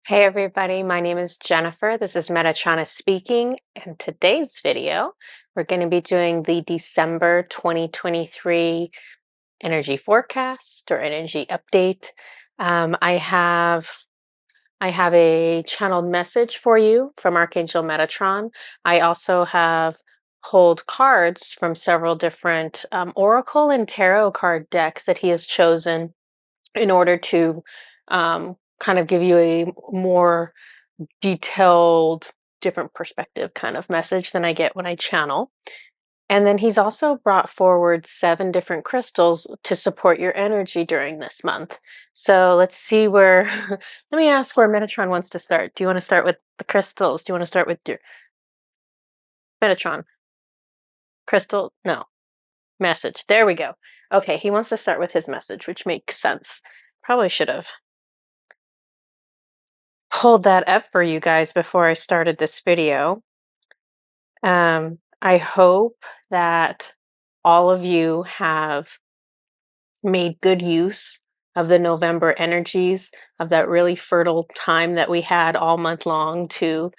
Hey everybody, my name is Jennifer. This is Metachana speaking. And today's video, we're going to be doing the December 2023 energy forecast or energy update. I have a channeled message for you from Archangel Metatron. I also have pulled cards from several different oracle and tarot card decks that he has chosen in order to kind of give you a more detailed, different perspective kind of message than I get when I channel. And then he's also brought forward 7 different crystals to support your energy during this month. So let's see where, let me ask where Metatron wants to start. Do you want to start with the crystals? Do you want to start with your Metatron? Crystal? No. Message. There we go. Okay, he wants to start with his message, which makes sense. Probably should have pulled that up for you guys before I started this video. I hope that all of you have made good use of the November energies, of that really fertile time that we had all month long to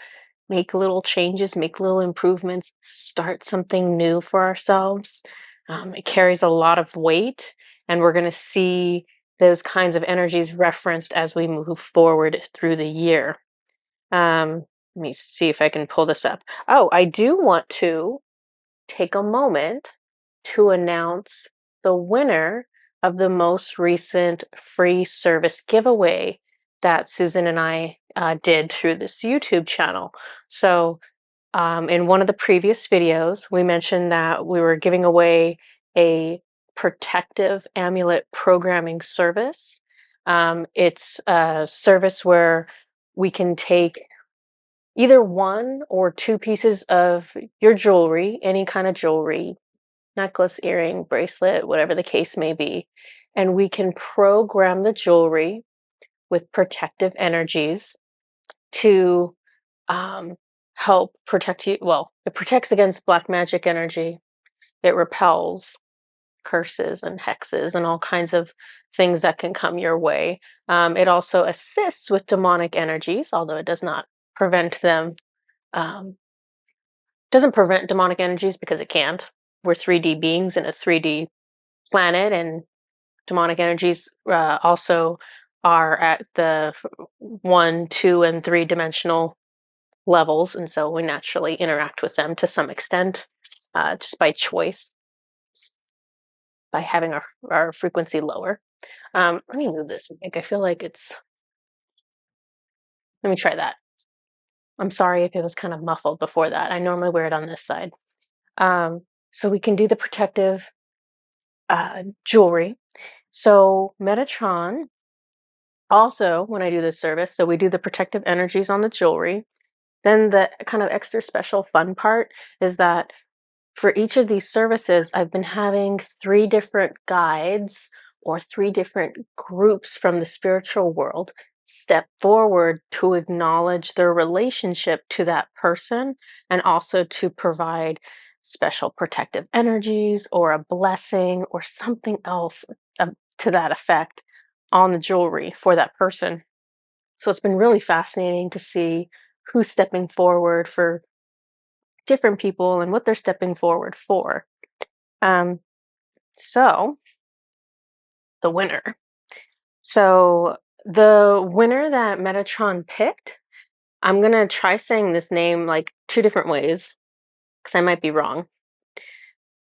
make little changes, make little improvements, start something new for ourselves. It carries a lot of weight, and we're going to see those kinds of energies referenced as we move forward through the year. Let me see if I can pull this up. Oh, I do want to take a moment to announce the winner of the most recent free service giveaway that Susan and I did through this YouTube channel. So, in one of the previous videos, we mentioned that we were giving away a protective amulet programming service. It's a service where we can take either 1 or 2 pieces of your jewelry, any kind of jewelry, necklace, earring, bracelet, whatever the case may be, and we can program the jewelry with protective energies to um, help protect you. Well, it protects against black magic energy. It repels curses and hexes and all kinds of things that can come your way. It also assists with demonic energies, although it does not prevent them. Um, doesn't prevent demonic energies because it can't. We're 3D beings in a 3D planet, and demonic energies also are at the 1, 2, and 3 dimensional levels, and so we naturally interact with them to some extent, just by choice, by having our frequency lower. Let me move this mic. I feel like it's. Let me try that. I'm sorry if it was kind of muffled before that. I normally wear it on this side. So we can do the protective jewelry. So Metatron also, when I do this service, so we do the protective energies on the jewelry. Then the kind of extra special fun part is that for each of these services, I've been having 3 different guides or 3 different groups from the spiritual world step forward to acknowledge their relationship to that person and also to provide special protective energies or a blessing or something else to that effect on the jewelry for that person. So it's been really fascinating to see who's stepping forward for different people and what they're stepping forward for. Um, so the winner. So the winner that Metatron picked, I'm gonna try saying this name like 2 different ways because I might be wrong.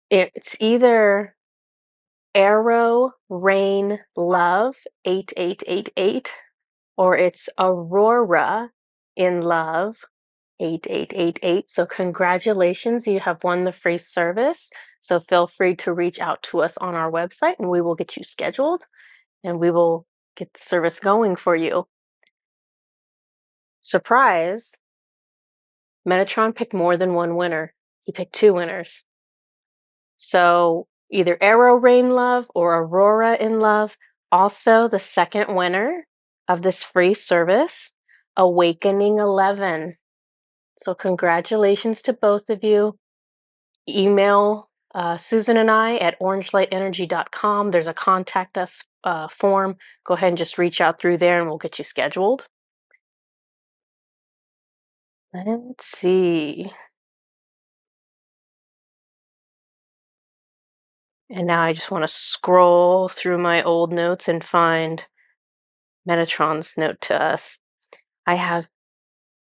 It's either Arrow Rain Love 8888 or it's Aurora in Love 8888. So congratulations, you have won the free service. So feel free to reach out to us on our website and we will get you scheduled and we will get the service going for you. Surprise, Metatron picked more than one winner. He picked 2 winners. So either Arrow Rain Love or Aurora in Love. Also, the second winner of this free service, Awakening 11. So congratulations to both of you. Email Susan and I at orangelightenergy.com. There's a contact us form. Go ahead and just reach out through there and we'll get you scheduled. Let's see. And now I just want to scroll through my old notes and find Metatron's note to us. I have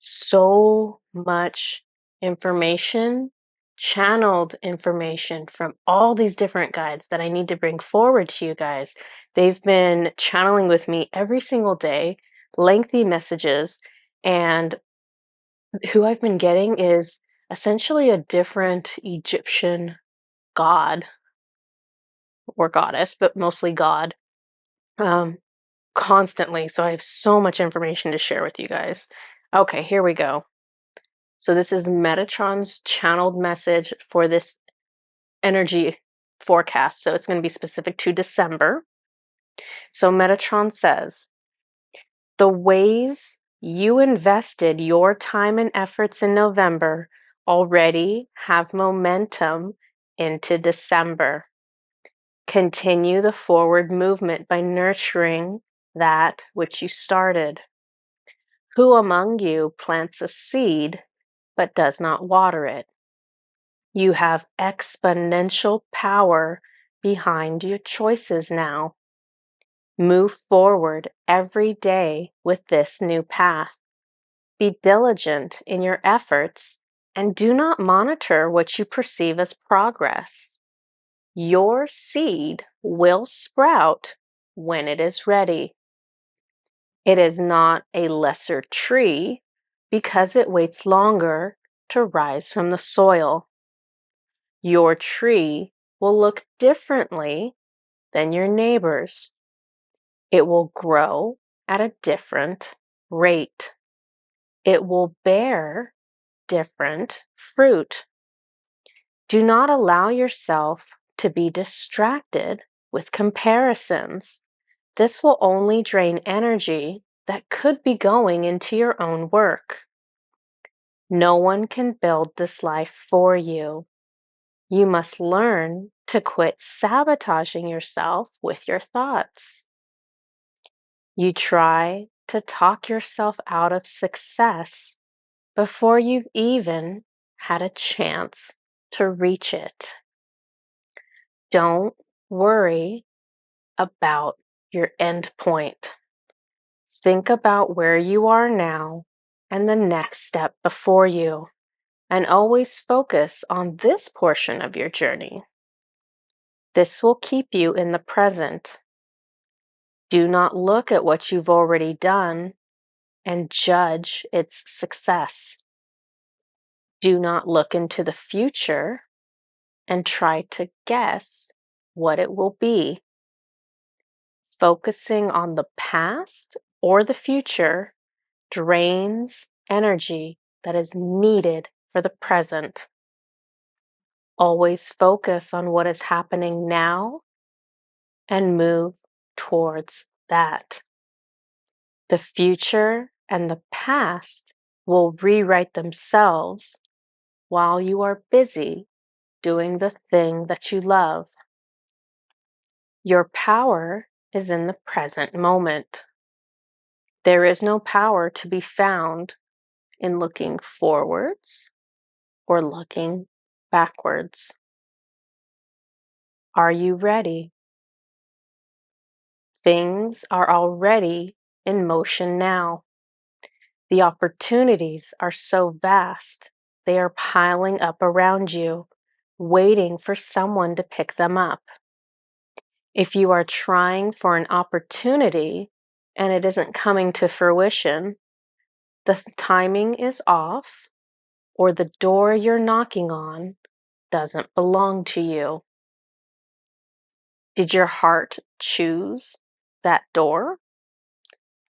so much information, channeled information from all these different guides that I need to bring forward to you guys. They've been channeling with me every single day, lengthy messages, and who I've been getting is essentially a different Egyptian god or goddess, but mostly god, um, constantly. So I have so much information to share with you guys. Okay, here we go. So this is Metatron's channeled message for this energy forecast. So it's going to be specific to December. So Metatron says, the ways you invested your time and efforts in November already have momentum into December. Continue the forward movement by nurturing that which you started. Who among you plants a seed but does not water it? You have exponential power behind your choices now. Move forward every day with this new path. Be diligent in your efforts and do not monitor what you perceive as progress. Your seed will sprout when it is ready. It is not a lesser tree because it waits longer to rise from the soil. Your tree will look differently than your neighbor's. It will grow at a different rate. It will bear different fruit. Do not allow yourself to be distracted with comparisons. This will only drain energy that could be going into your own work. No one can build this life for you. You must learn to quit sabotaging yourself with your thoughts. You try to talk yourself out of success before you've even had a chance to reach it. Don't worry about your end point. Think about where you are now and the next step before you, and always focus on this portion of your journey. This will keep you in the present. Do not look at what you've already done and judge its success. Do not look into the future and try to guess what it will be. Focusing on the past or the future drains energy that is needed for the present. Always focus on what is happening now and move towards that. The future and the past will rewrite themselves while you are busy doing the thing that you love. Your power is in the present moment. There is no power to be found in looking forwards or looking backwards. Are you ready? Things are already in motion now. The opportunities are so vast, they are piling up around you, waiting for someone to pick them up. If you are trying for an opportunity and it isn't coming to fruition, the timing is off, or the door you're knocking on doesn't belong to you. Did your heart choose that door?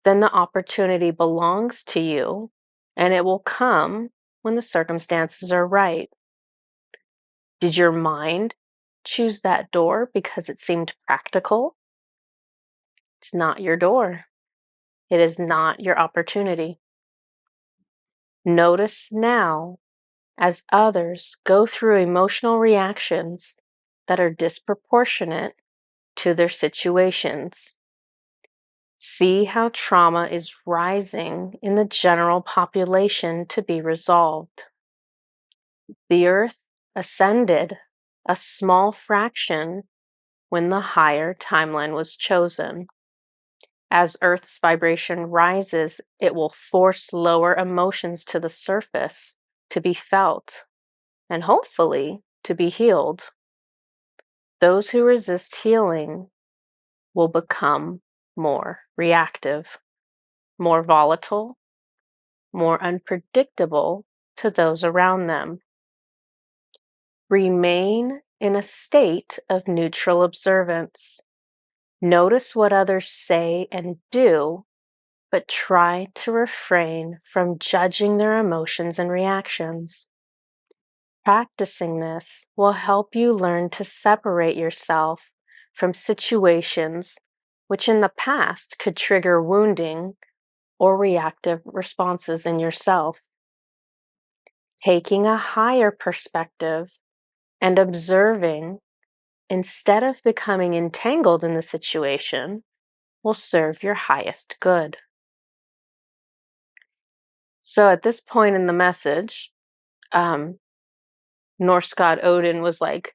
Then the opportunity belongs to you, and it will come when the circumstances are right. Did your mind choose that door because it seemed practical? It's not your door. It is not your opportunity. Notice now as others go through emotional reactions that are disproportionate to their situations. See how trauma is rising in the general population to be resolved. The Earth ascended a small fraction when the higher timeline was chosen. As Earth's vibration rises, it will force lower emotions to the surface to be felt and hopefully to be healed. Those who resist healing will become more reactive, more volatile, more unpredictable to those around them. Remain in a state of neutral observance. Notice what others say and do, but try to refrain from judging their emotions and reactions. Practicing this will help you learn to separate yourself from situations which in the past could trigger wounding or reactive responses in yourself. Taking a higher perspective and observing instead of becoming entangled in the situation will serve your highest good. So at this point in the message, um, Norse god Odin was like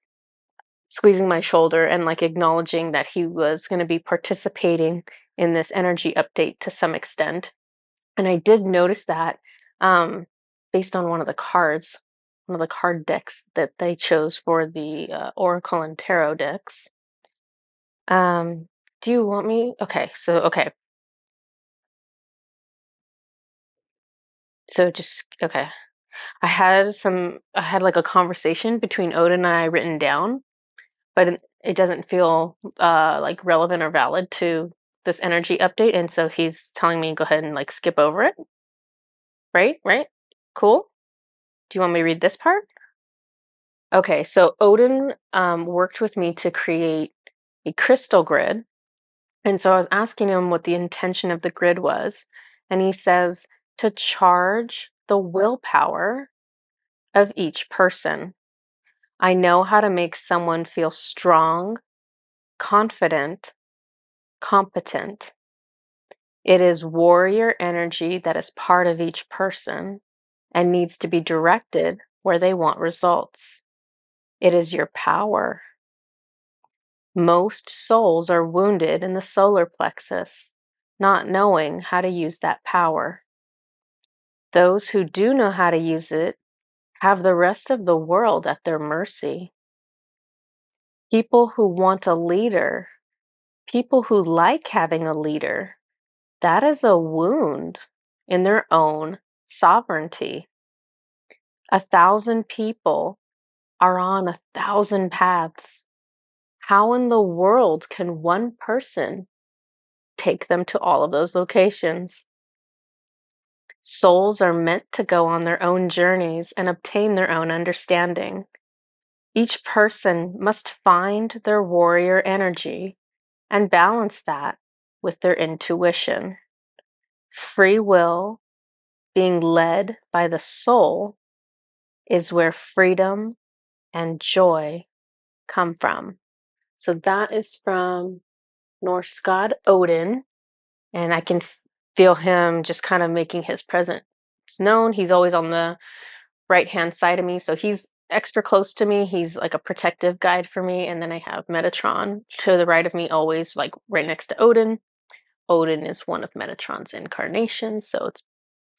squeezing my shoulder and like acknowledging that he was going to be participating in this energy update to some extent. And I did notice that um, based on one of the card decks that they chose for the Oracle and Tarot decks. Do you want me? Okay. So just okay. I had like a conversation between Odin and I written down, but it doesn't feel like relevant or valid to this energy update, and so he's telling me go ahead and like skip over it. Right? Cool. Do you want me to read this part? Okay, so Odin worked with me to create a crystal grid. And so I was asking him what the intention of the grid was. And he says to charge the willpower of each person. I know how to make someone feel strong, confident, competent. It is warrior energy that is part of each person and needs to be directed where they want results. It is your power. Most souls are wounded in the solar plexus, not knowing how to use that power. Those who do know how to use it have the rest of the world at their mercy. People who want a leader, people who like having a leader, that is a wound in their own sovereignty. 1,000 people are on 1,000 paths. How in the world can one person take them to all of those locations? Souls are meant to go on their own journeys and obtain their own understanding. Each person must find their warrior energy and balance that with their intuition. Free will, being led by the soul, is where freedom and joy come from. So that is from Norse god Odin, and I can feel him just kind of making his presence known. He's always on the right hand side of me, so he's extra close to me. He's like a protective guide for me. And then I have Metatron to the right of me, always like right next to Odin. Odin is one of Metatron's incarnations, so it's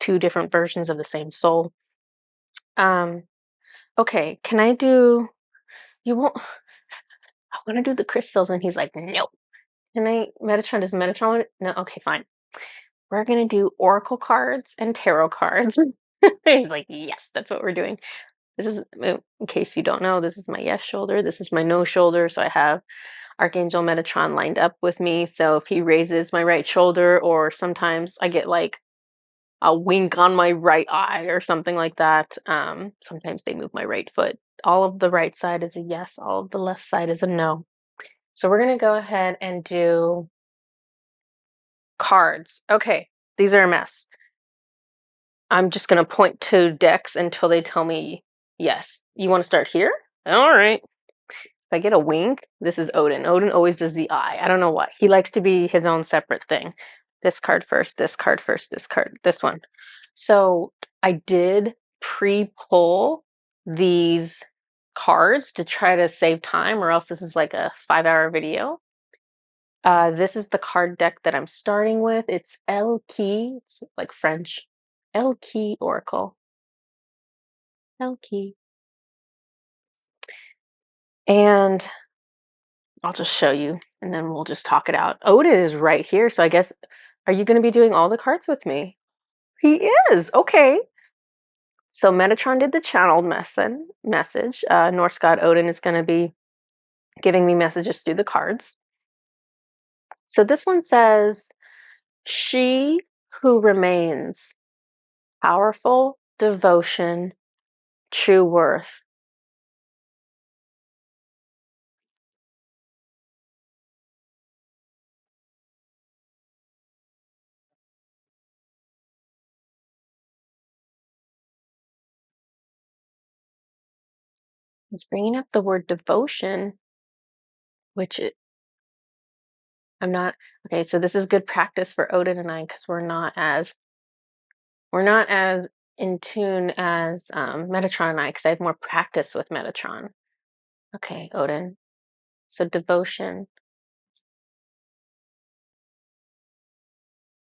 two different versions of the same soul. Um, okay, can I do you won't I want to do the crystals, and he's like, nope. Can I Metatron does Metatron want it? No, okay, fine. We're gonna do oracle cards and tarot cards. He's like, yes, that's what we're doing. This is, in case you don't know, this is my yes shoulder. This is my no shoulder. So I have Archangel Metatron lined up with me. So if he raises my right shoulder, or sometimes I get like a wink on my right eye or something like that. Sometimes they move my right foot. All of the right side is a yes, all of the left side is a no. So we're going to go ahead and do cards. Okay, these are a mess. I'm just going to point to decks until they tell me yes. You want to start here? All right. If I get a wink, this is Odin. Odin always does the eye. I don't know why. He likes to be his own separate thing. This card first, this card first, this card, this one. So I did pre-pull these cards to try to save time, or else this is like a 5-hour video. This is the card deck that I'm starting with. It's El Key, it's like French. El Key Oracle. El Key. And I'll just show you and then we'll just talk it out. Odin is right here. So I guess, are you going to be doing all the cards with me? He is. Okay. So Metatron did the channeled message. Norse god Odin is going to be giving me messages through the cards. So this one says, she who remains, powerful, devotion, true worth. He's bringing up the word devotion, which I'm not. Okay, so this is good practice for Odin and I because we're not as in tune as Metatron and I because I have more practice with Metatron. Okay, Odin. So devotion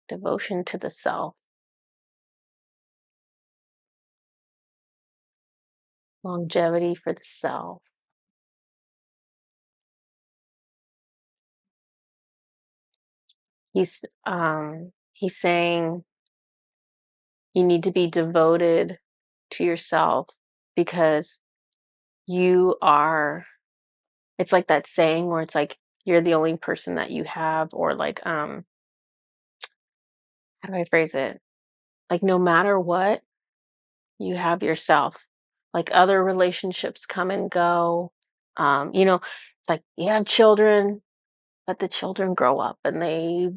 to the self, longevity for the self. He's saying you need to be devoted to yourself because you are, it's like that saying where it's like you're the only person that you have, or like how do I phrase it? Like no matter what, you have yourself. Like other relationships come and go. Like you have children, let the children grow up and they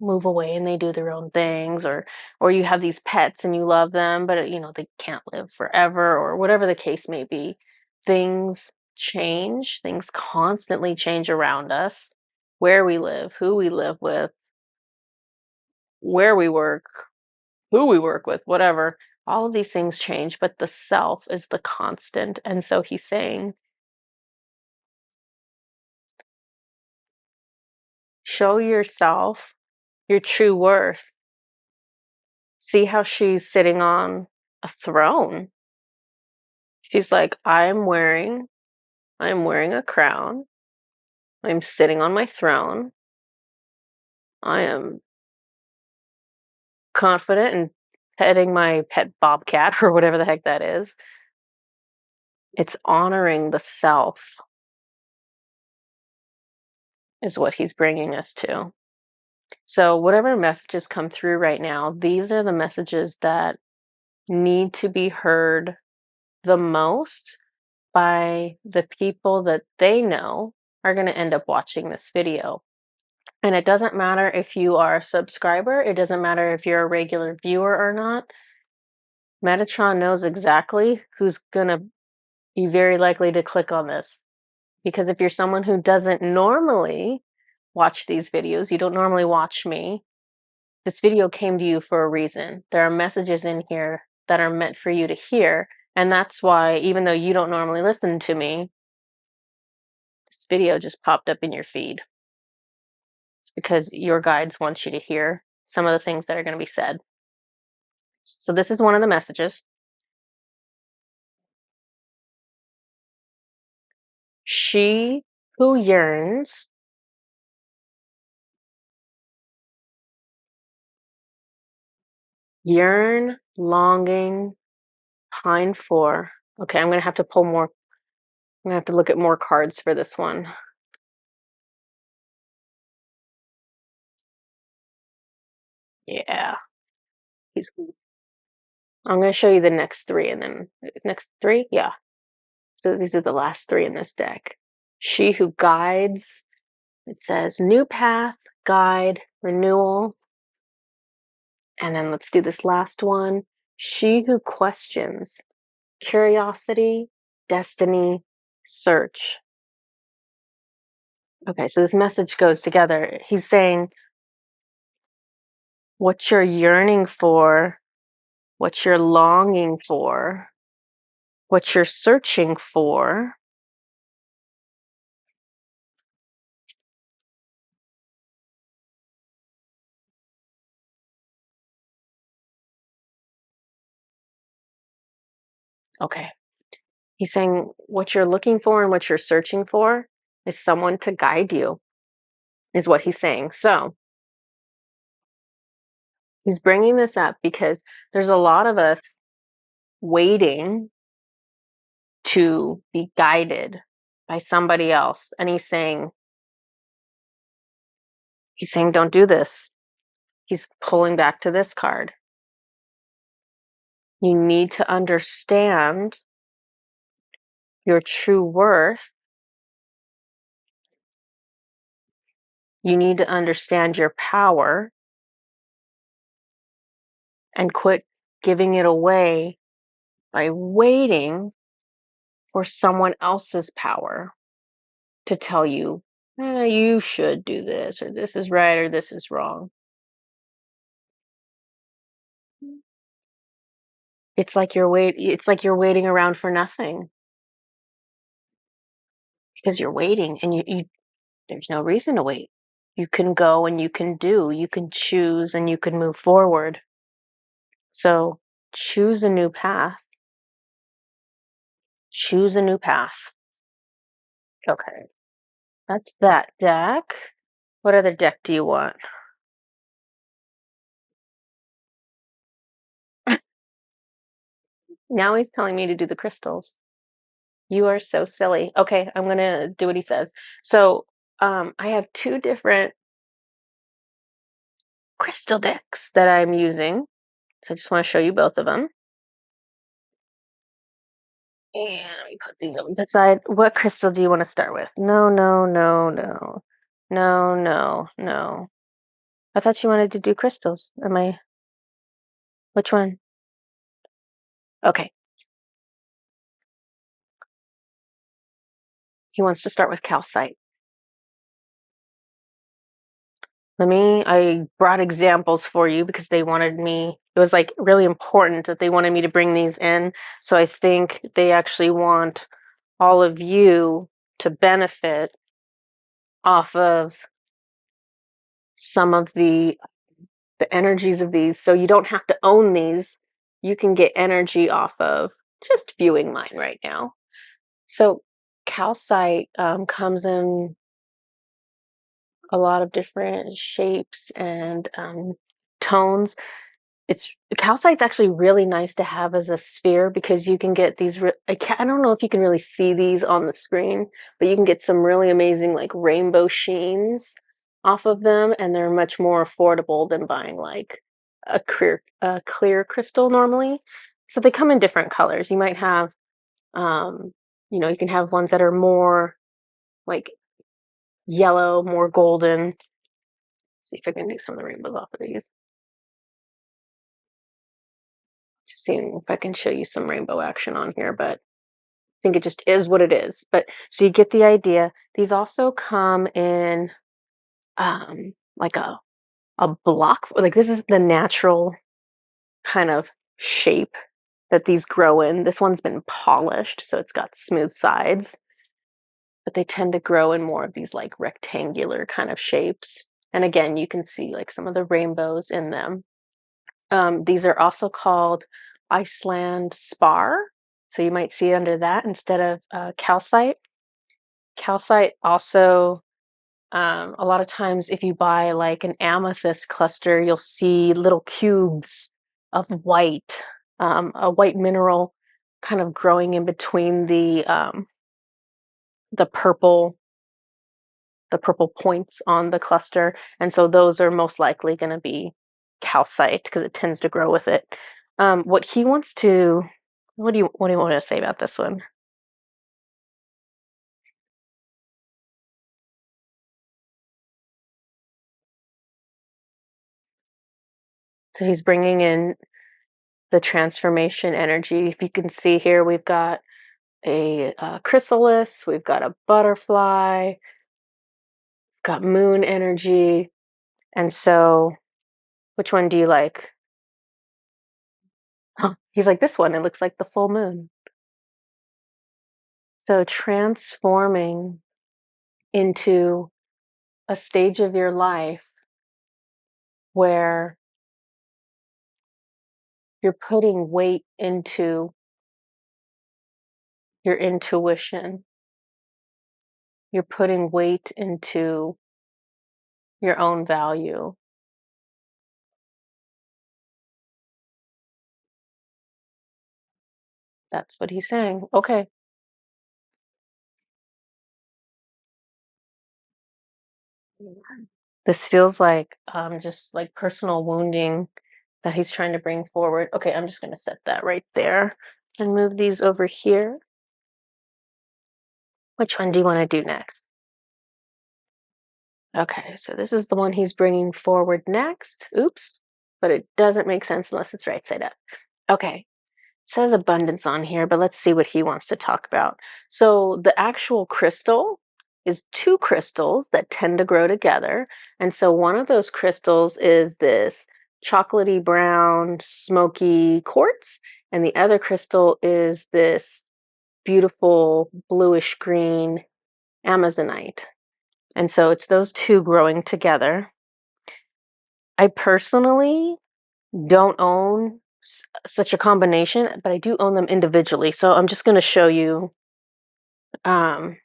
move away and they do their own things, or you have these pets and you love them but they can't live forever, or whatever the case may be. Things change, things constantly change around us, where we live, who we live with, where we work, who we work with, whatever. All of these things change, but the self is the constant. And so he's saying, show yourself your true worth. See how she's sitting on a throne. She's like, I'm wearing a crown. I'm sitting on my throne. I am confident and petting my pet bobcat or whatever the heck that is. It's honoring the self is what he's bringing us to. So whatever messages come through right now, these are the messages that need to be heard the most by the people that they know are going to end up watching this video. And it doesn't matter if you are a subscriber, it doesn't matter if you're a regular viewer or not. Metatron knows exactly who's going to be very likely to click on this. Because if you're someone who doesn't normally watch these videos, you don't normally watch me, this video came to you for a reason. There are messages in here that are meant for you to hear. And that's why, even though you don't normally listen to me, this video just popped up in your feed. It's because your guides want you to hear some of the things that are going to be said. So this is one of the messages. She who yearns, yearn, longing, pine for. Okay, I'm going to have to pull more. I'm going to have to look at more cards for this one. Yeah. I'm going to show you the next three, and then next three. Yeah. So these are the last three in this deck. She who guides. It says new path, guide, renewal. And then let's do this last one. She who questions, curiosity, destiny, search. Okay, so this message goes together. He's saying what you're yearning for, what you're longing for, what you're searching for. Okay. He's saying what you're looking for and what you're searching for is someone to guide you, is what he's saying. So he's bringing this up because there's a lot of us waiting to be guided by somebody else. And he's saying, don't do this. He's pulling back to this card. You need to understand your true worth. You need to understand your power and quit giving it away by waiting for someone else's power to tell you, you should do this, or this is right, or this is wrong. It's like you're waiting around for nothing because you're waiting and you there's no reason to wait. You can go and you can do, you can choose and you can move forward. So choose a new path. Choose a new path. Okay. That's that deck. What other deck do you want? Now he's telling me to do the crystals. You are so silly. Okay, I'm gonna do what he says. So, I have two different crystal decks that I'm using. So I just want to show you both of them. And let me put these over to the side. What crystal do you want to start with? No, no, no, no. No, no, no. I thought you wanted to do crystals. Which one? Okay. He wants to start with calcite. I brought examples for you because they wanted me, it was like really important that they wanted me to bring these in. So I think they actually want all of you to benefit off of some of the energies of these. So you don't have to own these. You can get energy off of just viewing mine right now. So calcite comes in a lot of different shapes and tones. It's calcite's actually really nice to have as a sphere because you can get these. I don't know if you can really see these on the screen, but you can get some really amazing like rainbow sheens off of them, and they're much more affordable than buying like a clear crystal normally. So they come in different colors. You might have, um, you can have ones that are more like yellow, more golden. See if I can do some of the rainbows off of these. Just seeing if I can show you some rainbow action on here, but I think it just is what it is. But so you get the idea. These also come in like a block. Like this is the natural kind of shape that these grow in. This one's been polished, so it's got smooth sides, but they tend to grow in more of these like rectangular kind of shapes. And again, you can see like some of the rainbows in them. These are also called Iceland spar. So you might see it under that instead of calcite. Calcite also, a lot of times, if you buy like an amethyst cluster, you'll see little cubes of white, a white mineral kind of growing in between the purple the purple points on the cluster, and so those are most likely going to be calcite because it tends to grow with it. What he wants to, what do you want to say about this one? So he's bringing in the transformation energy. If you can see here, we've got a chrysalis, we've got a butterfly, got moon energy, and so Which one do you like? He's like, this one, it looks like the full moon. So transforming into a stage of your life where you're putting weight into your intuition, you're putting weight into your own value. That's what he's saying. Okay. This feels like just like personal wounding that he's trying to bring forward. Okay, I'm just going to set that right there and move these over here. Which one do you want to do next? Okay, so this is the one he's bringing forward next. Oops, but it doesn't make sense unless it's right side up. Okay, it says abundance on here, but let's see what he wants to talk about. So the actual crystal is two crystals that tend to grow together. And so one of those crystals is this chocolatey brown, smoky quartz, and the other crystal is this beautiful bluish green amazonite. And so it's those two growing together. I personally don't own such a combination, but I do own them individually. So I'm just going to show you um,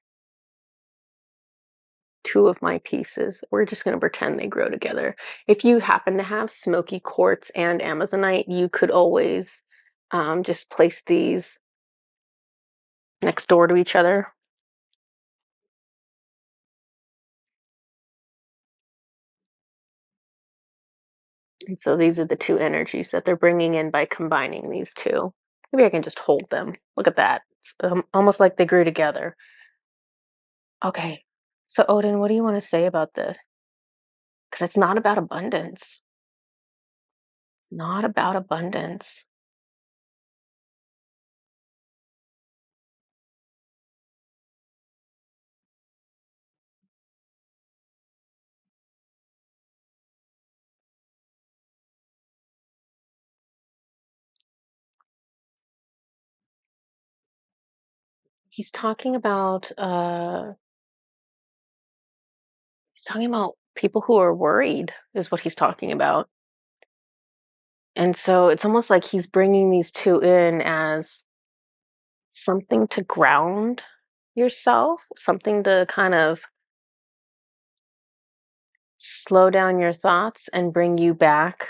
two of my pieces. We're just going to pretend they grow together. If you happen to have smoky quartz and amazonite, you could always just place these next door to each other. And so these are the two energies that they're bringing in by combining these two. Maybe I can just hold them. Look at that. It's almost like they grew together. Okay. So, Odin, what do you want to say about this? Because it's not about abundance. It's not about abundance. He's talking about people who are worried is what he's talking about. And so it's almost like he's bringing these two in as something to ground yourself, something to kind of slow down your thoughts and bring you back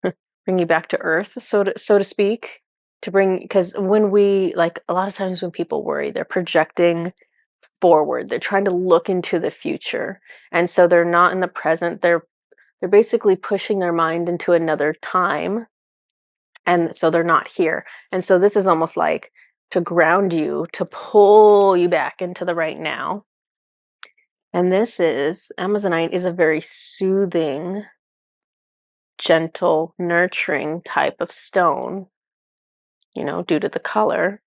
to earth, so to speak, to bring because when we like a lot of times when people worry, they're projecting forward. They're trying to look into the future. And so they're not in the present. They're basically pushing their mind into another time. And so they're not here. And so this is almost like to ground you, to pull you back into the right now. And this is Amazonite is a very soothing, gentle, nurturing type of stone, due to the color,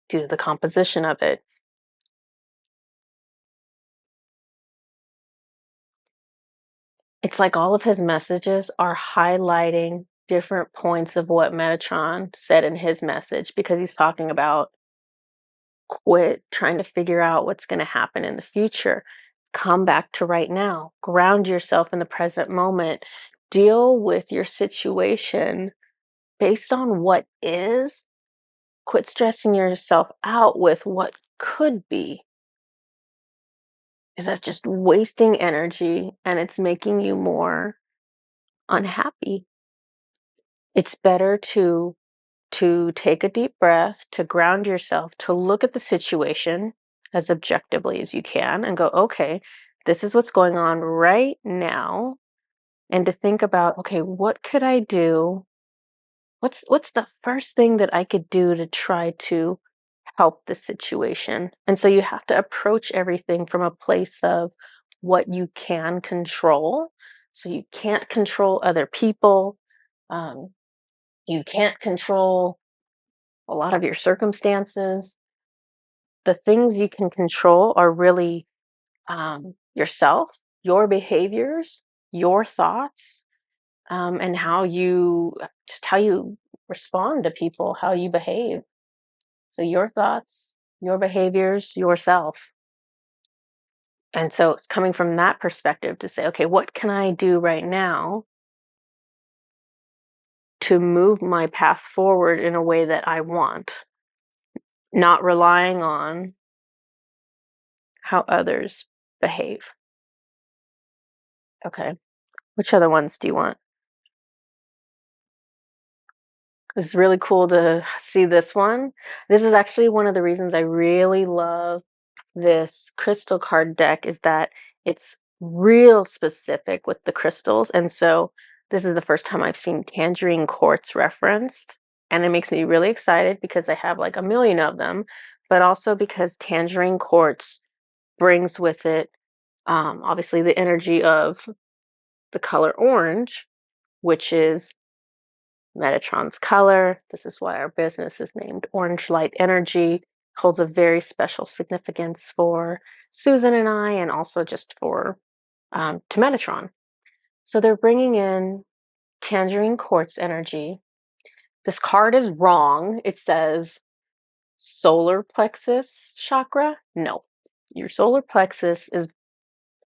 due to the composition of it. It's like all of his messages are highlighting different points of what Metatron said in his message because he's talking about quit trying to figure out what's going to happen in the future. Come back to right now. Ground yourself in the present moment. Deal with your situation based on what is. Quit stressing yourself out with what could be. Because that's just wasting energy and it's making you more unhappy. It's better to take a deep breath, to ground yourself, to look at the situation as objectively as you can and go, okay, this is what's going on right now. And to think about, okay, what could I do? What's the first thing that I could do to try to help the situation? And so you have to approach everything from a place of what you can control. So you can't control other people. Um, you can't control a lot of your circumstances. The things you can control are really yourself, your behaviors, your thoughts, and how you respond to people, how you behave. So your thoughts, your behaviors, yourself. And so it's coming from that perspective to say, okay, what can I do right now to move my path forward in a way that I want, not relying on how others behave. Okay. Which other ones do you want? It's really cool to see this one. This is actually one of the reasons I really love this crystal card deck is that it's real specific with the crystals. And so this is the first time I've seen tangerine quartz referenced. And it makes me really excited because I have like a million of them, but also because tangerine quartz brings with it obviously the energy of the color orange, which is Metatron's color. This is why our business is named Orange Light Energy. Holds a very special significance for Susan and I, and also just for to Metatron. So they're bringing in tangerine quartz energy. This card is wrong. It says solar plexus chakra. No, your solar plexus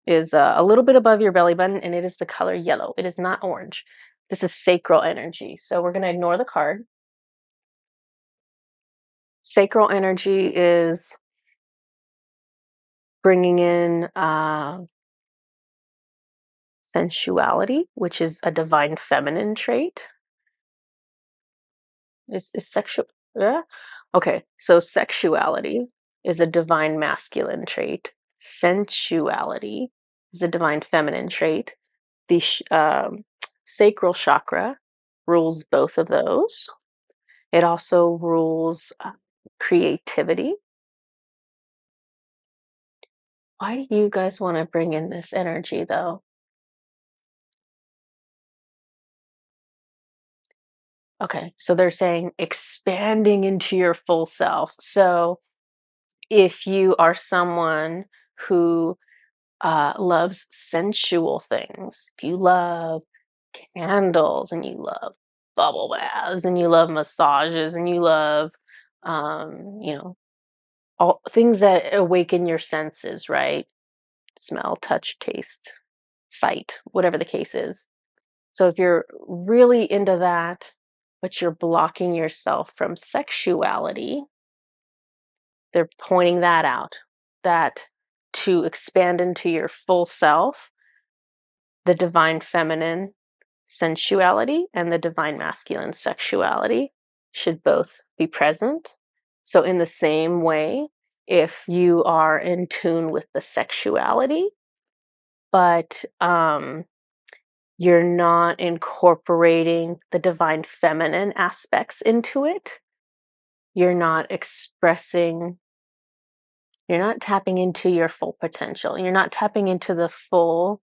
is a little bit above your belly button, and it is the color yellow. It is not orange. This is sacral energy. So we're going to ignore the card. Sacral energy is bringing in sensuality, which is a divine feminine trait. Is sexual? Yeah. Okay, so sexuality is a divine masculine trait. Sensuality is a divine feminine trait. The sacral chakra rules both of those. It also rules creativity. Why do you guys want to bring in this energy though? Okay, so they're saying expanding into your full self. So if you are someone who loves sensual things, if you love candles and you love bubble baths and you love massages and you love, you know, all things that awaken your senses, right? Smell, touch, taste, sight, whatever the case is. So if you're really into that, but you're blocking yourself from sexuality, they're pointing that out, that to expand into your full self, the divine feminine sensuality and the divine masculine sexuality should both be present. So, in the same way, if you are in tune with the sexuality, but you're not incorporating the divine feminine aspects into it, you're not expressing, you're not tapping into your full potential. You're not tapping into the full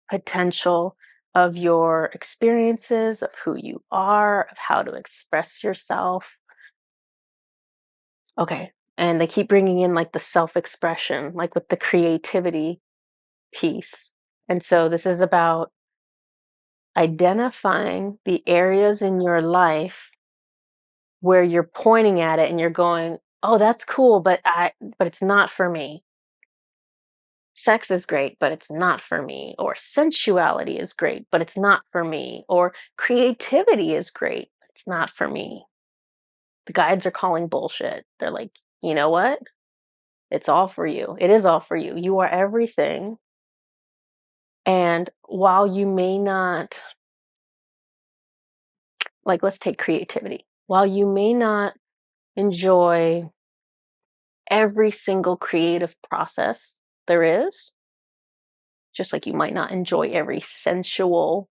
potential of your experiences, of who you are, of how to express yourself. Okay. And they keep bringing in like the self expression, like with the creativity piece. And so this is about identifying the areas in your life where you're pointing at it and you're going, "Oh, that's cool, but it's not for me. Sex is great, but it's not for me." Or sensuality is great, but it's not for me. Or creativity is great, but it's not for me. The guides are calling bullshit. They're like, "You know what? It's all for you. It is all for you. You are everything." And while you may not, like, let's take creativity. While you may not enjoy every single creative process there is, just like you might not enjoy every sensual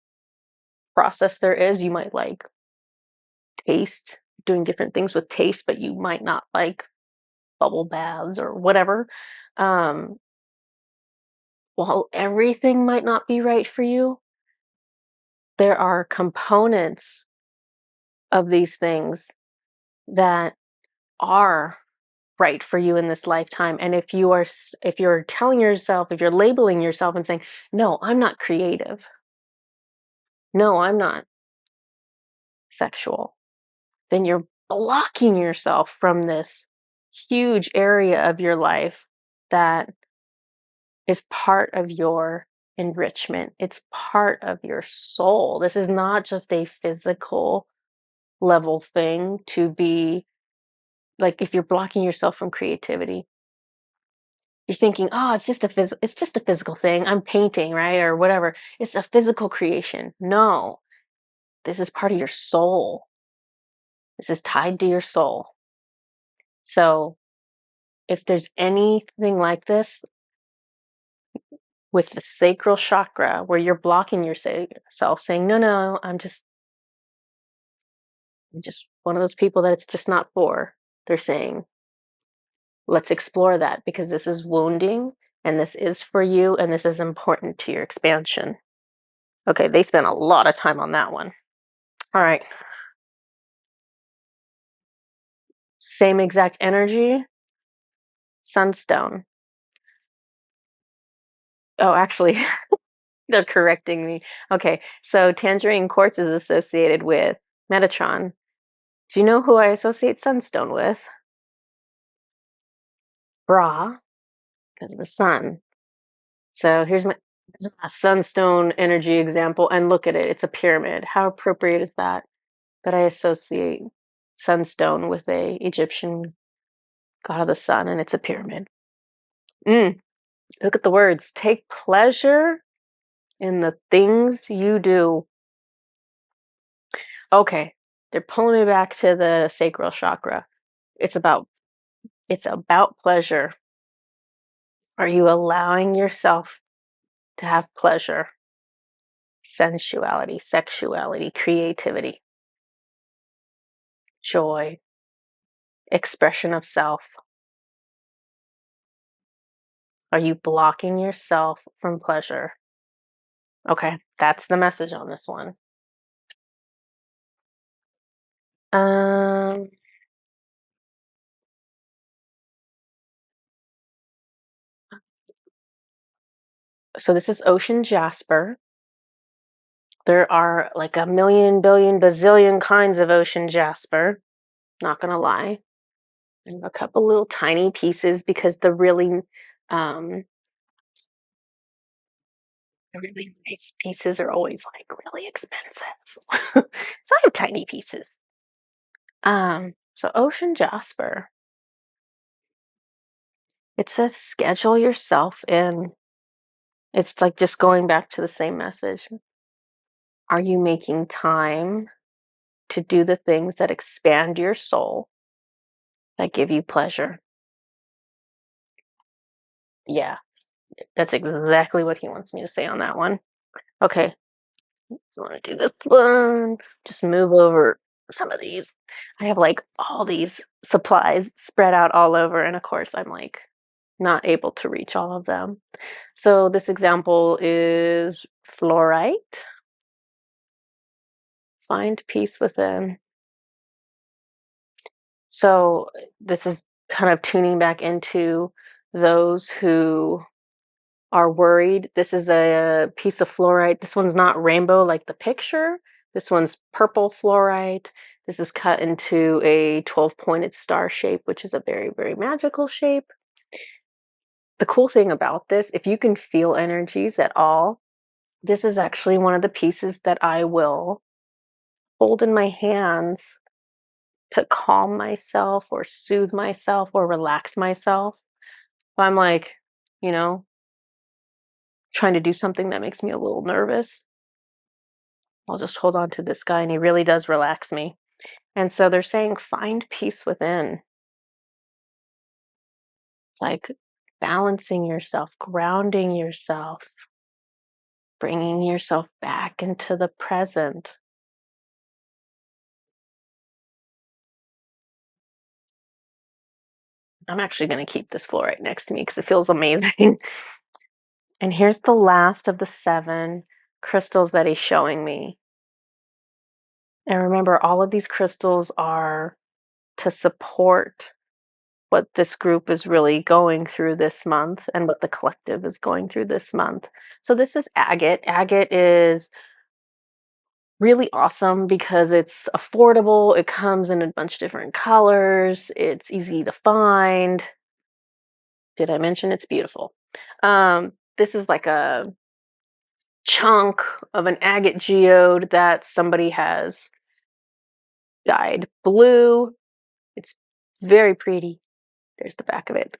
process there is, you might like taste, doing different things with taste, but you might not like bubble baths or whatever. Um, while everything might not be right for you, there are components of these things that are. right for you in this lifetime. And if you're telling yourself, if you're labeling yourself and saying, "No, I'm not creative. No, I'm not sexual," then you're blocking yourself from this huge area of your life that is part of your enrichment. It's part of your soul. This is not just a physical level thing to be like if you're blocking yourself from creativity. You're thinking, "Oh, it's just a physical thing. I'm painting, right? Or whatever. It's a physical creation." No, this is part of your soul. This is tied to your soul. So, if there's anything like this with the sacral chakra where you're blocking yourself saying, "No, no, I'm just one of those people that it's just not for." They're saying, "Let's explore that because this is wounding and this is for you and this is important to your expansion." Okay, they spent a lot of time on that one. All right. Same exact energy, sunstone. Oh, actually, they're correcting me. Okay, so tangerine quartz is associated with Metatron. Do you know who I associate sunstone with? Bra, because of the sun. So here's a sunstone energy example, and look at it. It's a pyramid. How appropriate is that? That I associate sunstone with a Egyptian god of the sun, and it's a pyramid. Mm, look at the words. Take pleasure in the things you do. Okay, they're pulling me back to the sacral chakra. It's about it's about pleasure. Are you allowing yourself to have pleasure, sensuality, sexuality, creativity, joy, expression of self? Are you blocking yourself from pleasure? Okay, that's the message on this one. Um, so this is ocean jasper. There are like a million, billion, bazillion kinds of ocean jasper. Not gonna lie. And a couple little tiny pieces because um, the really nice pieces are always like really expensive. So I have tiny pieces. So ocean jasper. It says schedule yourself in. It's like just going back to the same message. Are you making time to do the things that expand your soul, that give you pleasure? Yeah, that's exactly what he wants me to say on that one. Okay, so I want to do this one. Just move over some of these. I have like all these supplies spread out all over, and of course, I'm like not able to reach all of them. So this example is fluorite. Find peace within. So this is kind of tuning back into those who are worried. This is a piece of fluorite. This one's not rainbow like the picture. This one's purple fluorite. This is cut into a 12-pointed star shape, which is a very, very magical shape. The cool thing about this, if you can feel energies at all, this is actually one of the pieces that I will hold in my hands to calm myself or soothe myself or relax myself. If I'm like, you know, trying to do something that makes me a little nervous, I'll just hold on to this guy and he really does relax me. And so they're saying find peace within. It's like balancing yourself, grounding yourself, bringing yourself back into the present. I'm actually going to keep this fluorite next to me because it feels amazing. And here's the last of the 7 crystals that he's showing me. And remember, all of these crystals are to support what this group is really going through this month and what the collective is going through this month. So this is agate. Agate is really awesome because it's affordable. It comes in a bunch of different colors. It's easy to find. Did I mention it's beautiful? This is like a chunk of an agate geode that somebody has dyed blue. It's very pretty. There's the back of it.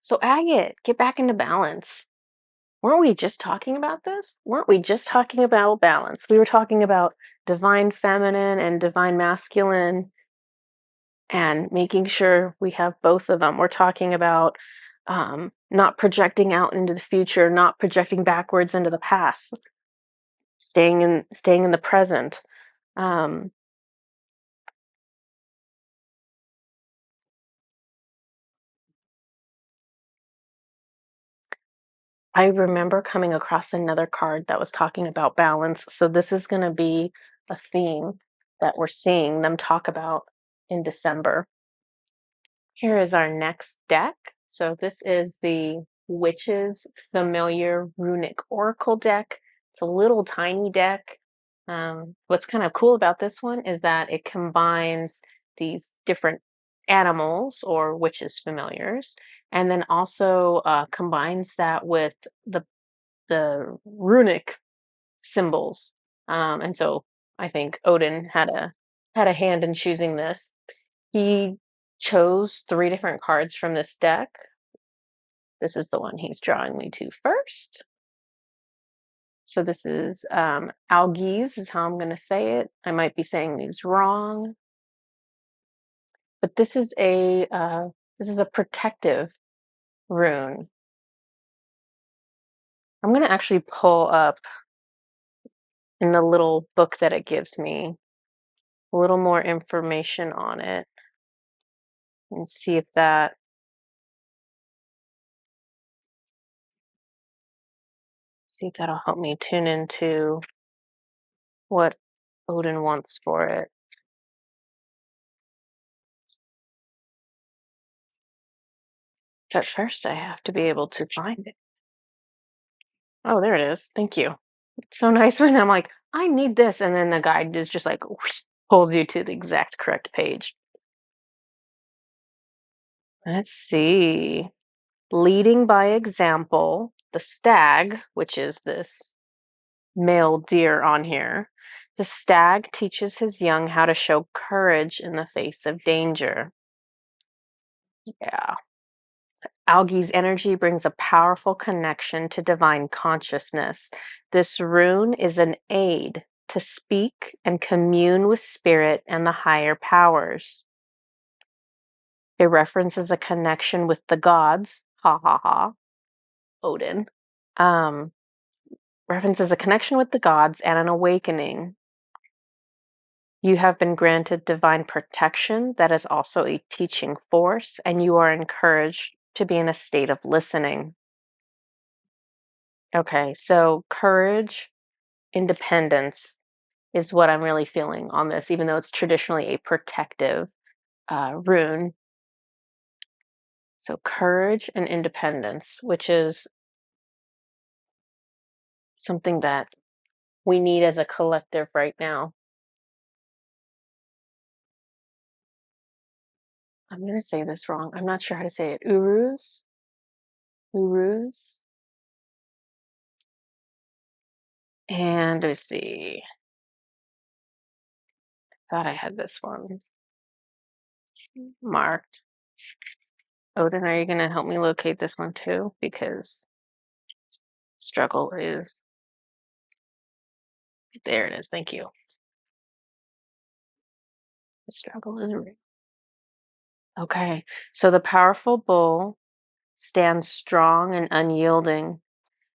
So agate, get back into balance. Weren't we just talking about this? Weren't we just talking about balance? We were talking about divine feminine and divine masculine and making sure we have both of them. We're talking about not projecting out into the future, not projecting backwards into the past, staying in the present. Um, I remember coming across another card that was talking about balance. So this is going to be a theme that we're seeing them talk about in December. Here is our next deck. So this is the Witch's Familiar Runic Oracle deck. It's a little tiny deck. What's kind of cool about this one is that it combines these different animals or witches familiars, and then also combines that with the runic symbols. And so I think Odin had a hand in choosing this. He chose three different cards from this deck. This is the one he's drawing me to first. So this is Algiz is how I'm going to say it. I might be saying these wrong, but this is a protective rune. I'm going to actually pull up in the little book that it gives me a little more information on it and see if that'll help me tune into what Odin wants for it. But first, I have to be able to find it. Oh, there it is. Thank you. It's so nice when I'm like, I need this. And then the guide is just like, whoosh, pulls you to the exact correct page. Let's see. Leading by example, the stag, which is this male deer on here, the stag teaches his young how to show courage in the face of danger. Yeah. Algae's energy brings a powerful connection to divine consciousness. This rune is an aid to speak and commune with spirit and the higher powers. It references a connection with the gods, ha ha ha, Odin. Um, references a connection with the gods and an awakening. You have been granted divine protection that is also a teaching force, and you are encouraged to be in a state of listening. Okay, so courage, independence is what I'm really feeling on this, even though it's traditionally a protective rune. So courage and independence, which is something that we need as a collective right now. I'm going to say this wrong. I'm not sure how to say it. Urus. And let's see. Thought I had this one marked. Odin, are you going to help me locate this one too? Because struggle is there. It is. Thank you. The struggle is real. Okay, so the powerful bull stands strong and unyielding,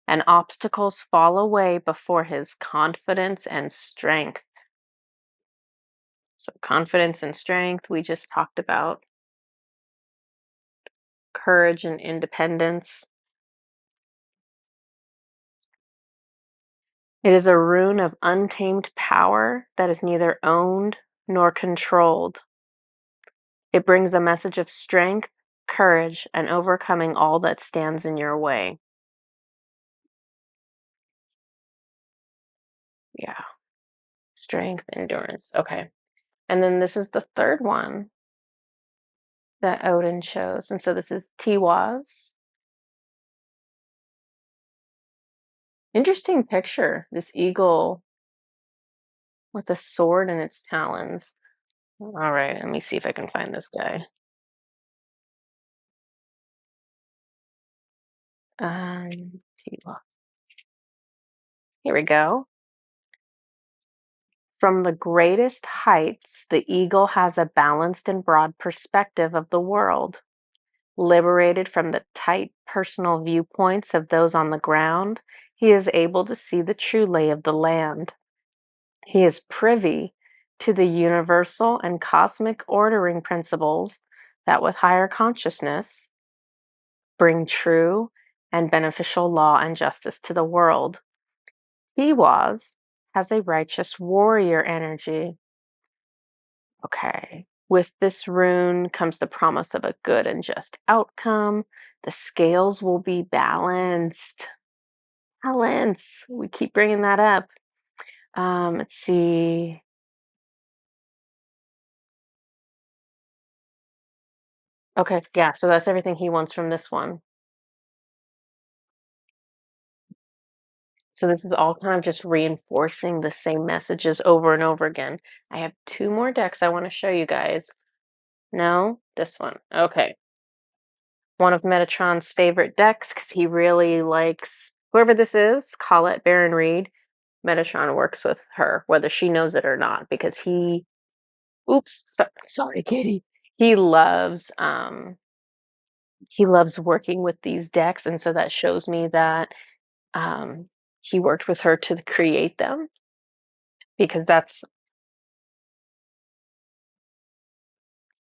and obstacles fall away before his confidence and strength. So, confidence and strength, we just talked about courage and independence. It is a rune of untamed power that is neither owned nor controlled. It brings a message of strength, courage, and overcoming all that stands in your way. Yeah, strength, endurance. Okay. And then this is the third one that Odin chose. And so this is Tiwaz. Interesting picture. This eagle with a sword in its talons. All right, let me see if I can find this guy. Tiwaz. Here we go. From the greatest heights, the eagle has a balanced and broad perspective of the world. Liberated from the tight personal viewpoints of those on the ground, he is able to see the true lay of the land. He is privy to the universal and cosmic ordering principles that, with higher consciousness, bring true and beneficial law and justice to the world. Diwas has a righteous warrior energy. Okay. With this rune comes the promise of a good and just outcome. The scales will be balanced. Balance. We keep bringing that up. Let's see. Okay, yeah, so that's everything he wants from this one. So this is all kind of just reinforcing the same messages over and over again. I have two more decks I want to show you guys. No, this one. Okay. One of Metatron's favorite decks because he really likes whoever this is, Colette Baron Reed. Metatron works with her, whether she knows it or not, because oops, sorry, kitty. He he loves working with these decks, and so that shows me that um, he worked with her to create them because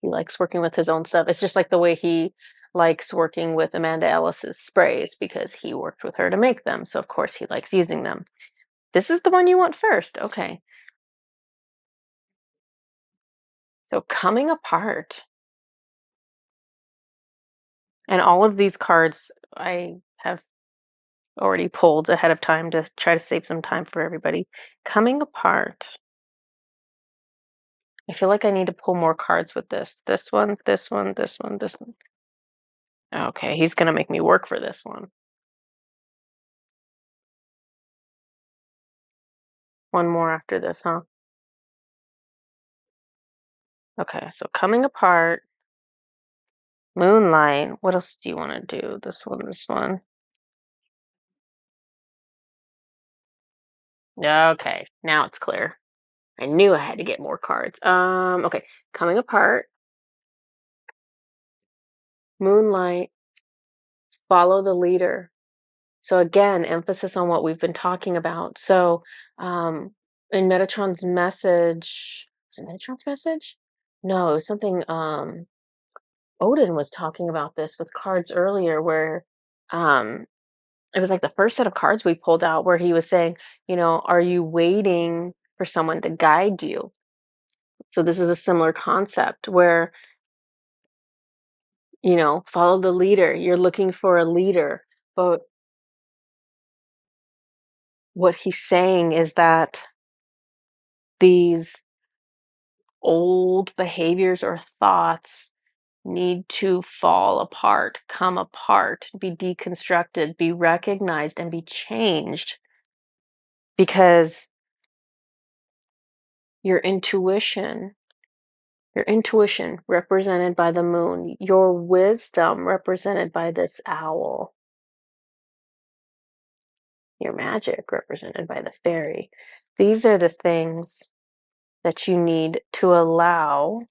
he likes working with his own stuff. It's just like the way he likes working with Amanda Ellis's sprays because he worked with her to make them. So of course he likes using them. This is the one you want first. Okay. So coming apart. And all of these cards I have already pulled ahead of time to try to save some time for everybody. Coming apart. I feel like I need to pull more cards with this. This one, this one, this one, this one. Okay, he's gonna make me work for this one. One more after this, huh? Okay, so coming apart, moonlight. What else do you want to do? This one, this one. Okay, now it's clear. I knew I had to get more cards. Okay, coming apart, moonlight, follow the leader. So again, emphasis on what we've been talking about. So in Metatron's message, was it Metatron's message? No, it was something Odin was talking about this with cards earlier where um it was like the first set of cards we pulled out where he was saying, are you waiting for someone to guide you? So this is a similar concept where, follow the leader. You're looking for a leader. But what he's saying is that these old behaviors or thoughts need to fall apart, come apart, be deconstructed, be recognized, and be changed because your intuition, your intuition represented by the moon, your wisdom represented by this owl, your magic represented by the fairy. These are the things that you need to allow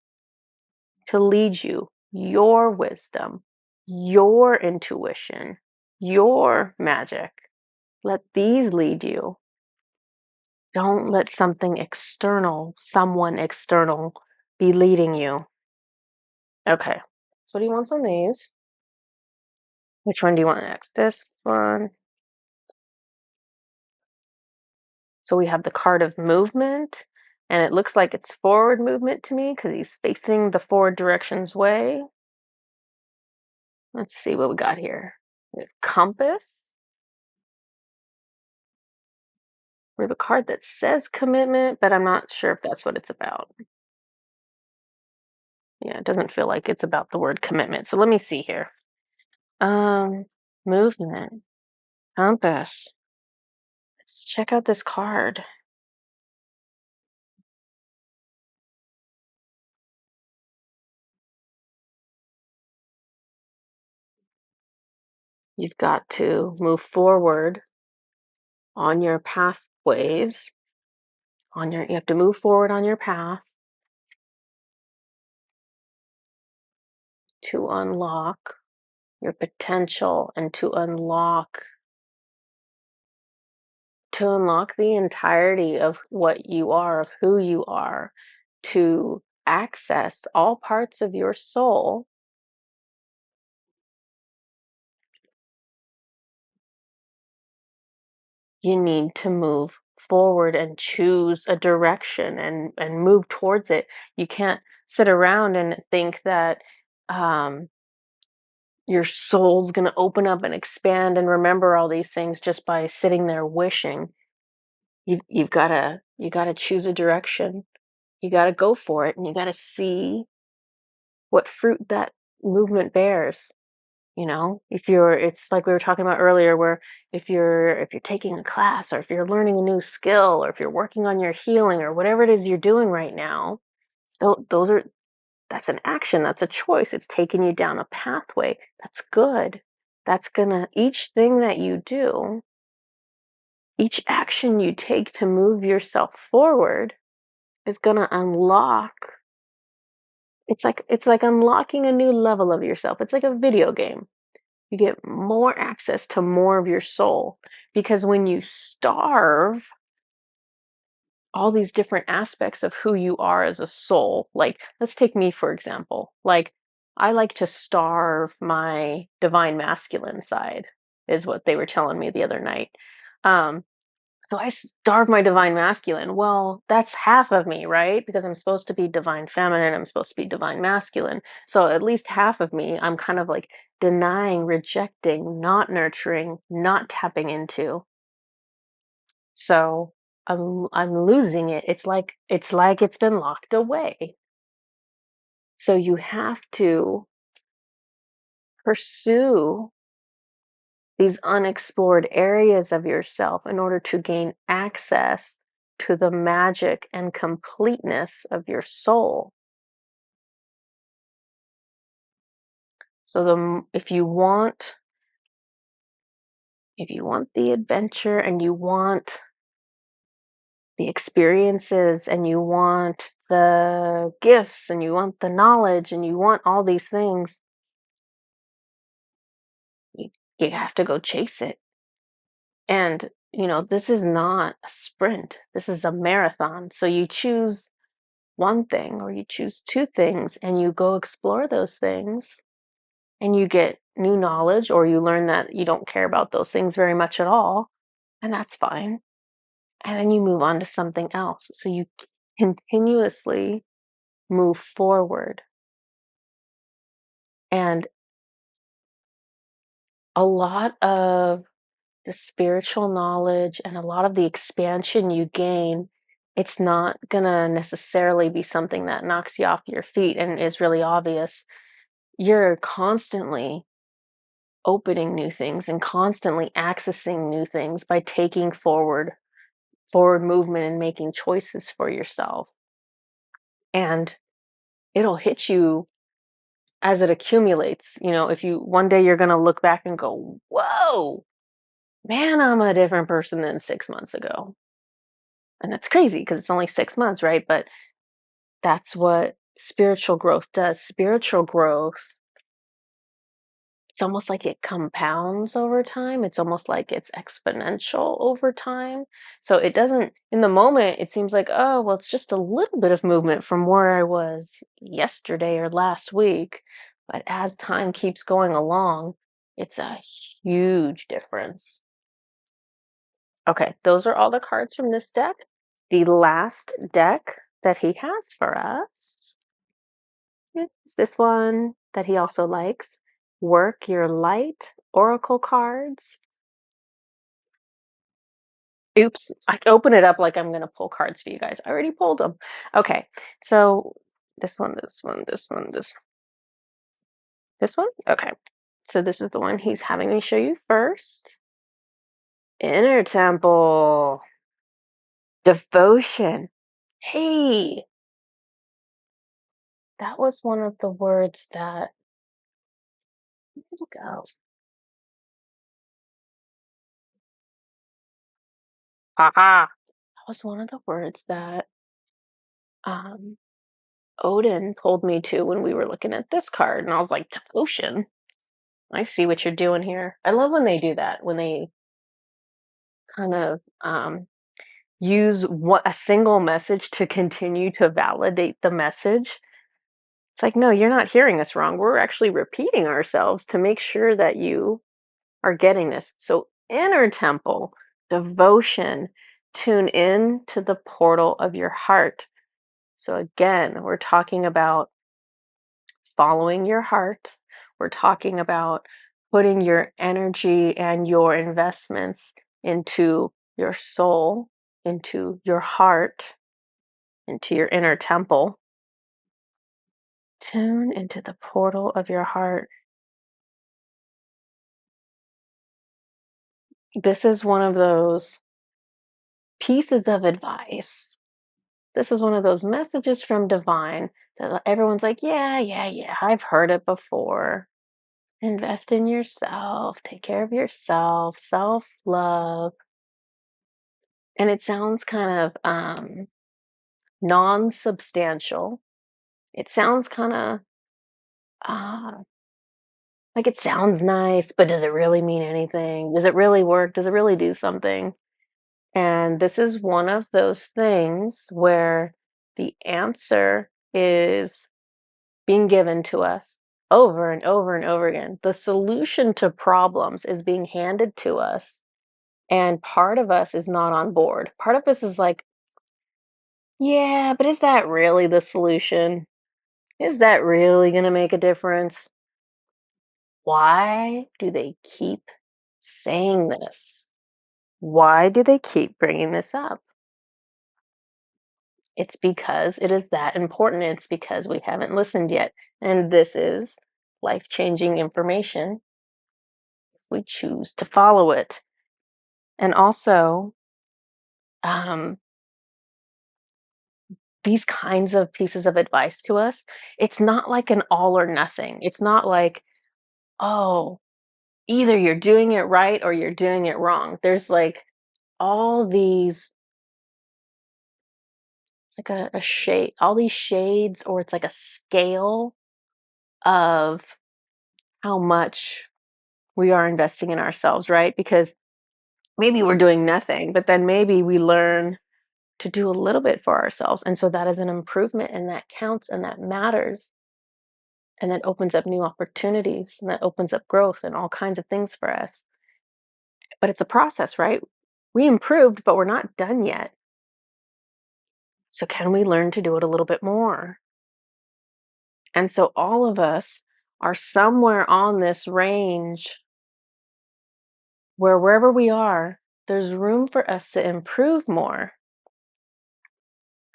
to lead you, your wisdom, your intuition, your magic. Let these lead you. Don't let something external, someone external, be leading you. Okay. So, what do you want on these? Which one do you want next? This one. So, we have the card of movement, And it looks like it's forward movement to me because he's facing the forward direction's way. Let's see what we got here. We have compass. We have a card that says commitment, but I'm not sure if that's what it's about. Yeah, it doesn't feel like it's about the word commitment. So let me see here. Um, movement, compass. Let's check out this card. You've got to move forward on your pathways. You have to move forward on your path to unlock your potential and to unlock the entirety of what you are, of who you are, to access all parts of your soul. You need to move forward and choose a direction and move towards it. You can't sit around and think that um, your soul's going to open up and expand and remember all these things just by sitting there wishing. You got to choose a direction. You got to go for it, and you got to see what fruit that movement bears. If you're it's like we were talking about earlier, where if you're taking a class, or if you're learning a new skill, or if you're working on your healing, or whatever it is you're doing right now, those are that's an action, that's a choice. It's taking you down a pathway. That's good. That's gonna Each thing that you do, each action you take to move yourself forward is gonna unlock. It's like unlocking a new level of yourself. It's like a video game. You get more access to more of your soul, because when you starve all these different aspects of who you are as a soul, like let's take me for example. Like, I like to starve my divine masculine side, is what they were telling me the other night. Um, so I starve my divine masculine. Well, that's half of me, right? Because I'm supposed to be divine feminine, I'm supposed to be divine masculine. So at least half of me, I'm kind of like denying, rejecting, not nurturing, not tapping into. So I'm losing it. It's like it's been locked away. So you have to pursue these unexplored areas of yourself in order to gain access to the magic and completeness of your soul. So if you want the adventure, and you want the experiences, and you want the gifts, and you want the knowledge, and you want all these things, you, you have to go chase it. And this is not a sprint. This is a marathon. So you choose one thing, or you choose two things, and you go explore those things, and you get new knowledge, or you learn that you don't care about those things very much at all, and that's fine. And then you move on to something else. So you continuously move forward. And a lot of the spiritual knowledge and a lot of the expansion you gain, it's not gonna necessarily be something that knocks you off your feet and is really obvious. You're constantly opening new things and constantly accessing new things by taking forward movement and making choices for yourself. And it'll hit you as it accumulates. If you one day you're going to look back and go, "Whoa, man, I'm a different person than 6 months ago." And that's crazy because it's only 6 months, right? But that's what spiritual growth does. Spiritual growth, it's almost like it compounds over time. It's almost like it's exponential over time. So it doesn't, in the moment, it seems like, oh, well, it's just a little bit of movement from where I was yesterday or last week. But as time keeps going along, it's a huge difference. Okay, those are all the cards from this deck. The last deck that he has for us is this one that he also likes. Work Your Light Oracle cards. Oops, I open it up like I'm gonna pull cards for you guys. I already pulled them. Okay, so this one, this one, this one, this one. Okay, so this is the one he's having me show you first. Inner Temple. Devotion. Hey, that was one of the words that, where did it go? Haha. That was one of the words that um Odin told me to when we were looking at this card, and I was like, devotion. I see what you're doing here. I love when they do that, when they kind of use a single message to continue to validate the message. It's like, no, you're not hearing us wrong. We're actually repeating ourselves to make sure that you are getting this. So, inner temple, devotion, tune in to the portal of your heart. So, again, we're talking about following your heart. We're talking about putting your energy and your investments into your soul, into your heart, into your inner temple. Tune into the portal of your heart. This is one of those pieces of advice. This is one of those messages from divine that everyone's like, yeah, yeah, yeah, I've heard it before. Invest in yourself, take care of yourself, self love. And it sounds kind of non substantial. It sounds kind of uh, like it sounds nice, but does it really mean anything? Does it really work? Does it really do something? And this is one of those things where the answer is being given to us over and over and over again. The solution to problems is being handed to us, and part of us is not on board. Part of us is like, yeah, but is that really the solution? Is that really going to make a difference? Why do they keep saying this? Why do they keep bringing this up? It's because it is that important. It's because we haven't listened yet. And this is life changing information if we choose to follow it. And also, um, these kinds of pieces of advice to us, it's not like an all or nothing. It's not like, oh, either you're doing it right or you're doing it wrong. There's like all these, it's like a shade, all these shades, or it's like a scale of how much we are investing in ourselves, right? Because maybe we're doing nothing, but then maybe we learn to do a little bit for ourselves. And so that is an improvement, and that counts, and that matters. And that opens up new opportunities, and that opens up growth and all kinds of things for us. But it's a process, right? We improved, but we're not done yet. So can we learn to do it a little bit more? And so all of us are somewhere on this range where wherever we are, there's room for us to improve more.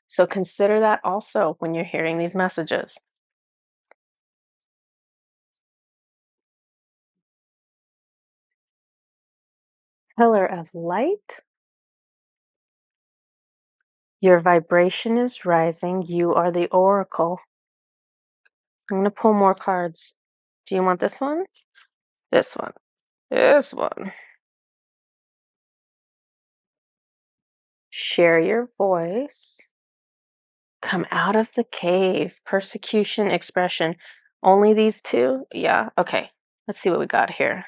So consider that also when you're hearing these messages. Pillar of light. Your vibration is rising. You are the oracle. I'm going to pull more cards. Do you want this one? This one. This one. Share your voice. Come out of the cave. Persecution, expression. Only these two? Yeah. Okay. Let's see what we got here.